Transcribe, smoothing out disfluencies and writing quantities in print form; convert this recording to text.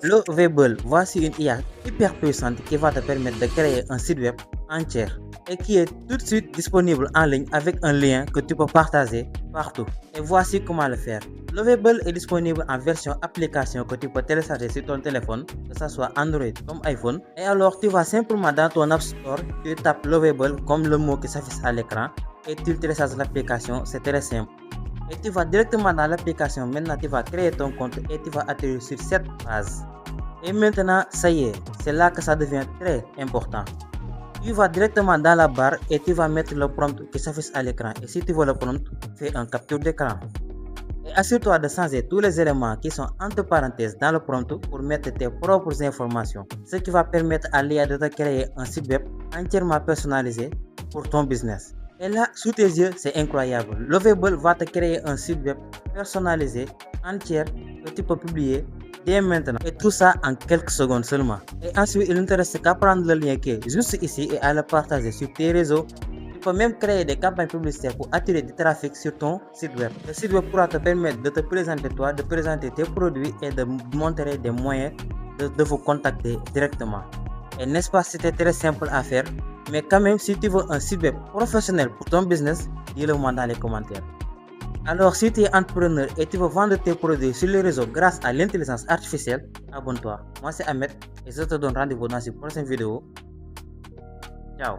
Lovable, voici une IA hyper puissante qui va te permettre de créer un site web entier et qui est tout de suite disponible en ligne avec un lien que tu peux partager partout. Et voici comment le faire. Lovable est disponible en version application que tu peux télécharger sur ton téléphone, que ce soit Android comme iPhone. Et alors tu vas simplement dans ton App Store, tu tapes Lovable comme le mot qui s'affiche à l'écran et tu télécharges l'application, c'est très simple. Et tu vas directement dans l'application, maintenant tu vas créer ton compte et tu vas atterrir sur cette page. Et maintenant, ça y est, c'est là que ça devient très important. Tu vas directement dans la barre et tu vas mettre le prompt qui s'affiche à l'écran. Et si tu veux le prompt, fais un capture d'écran. Et assure-toi de changer tous les éléments qui sont entre parenthèses dans le prompt pour mettre tes propres informations. Ce qui va permettre à l'IA de te créer un site web entièrement personnalisé pour ton business. Et là, sous tes yeux, c'est incroyable. Lovable va te créer un site web personnalisé, entier, que tu peux publier dès maintenant. Et tout ça en quelques secondes seulement. Et ensuite, il ne te reste qu'à prendre le lien qui est juste ici et à le partager sur tes réseaux. Tu peux même créer des campagnes publicitaires pour attirer du trafic sur ton site web. Le site web pourra te permettre de te présenter toi, de présenter tes produits et de montrer des moyens de vous contacter directement. Et n'est-ce pas, c'était très simple à faire. Mais quand même, si tu veux un site web professionnel pour ton business, dis-le-moi dans les commentaires. Alors, si tu es entrepreneur et tu veux vendre tes produits sur les réseaux grâce à l'intelligence artificielle, abonne-toi. Moi, c'est Ahmed et je te donne rendez-vous dans une prochaine vidéo. Ciao.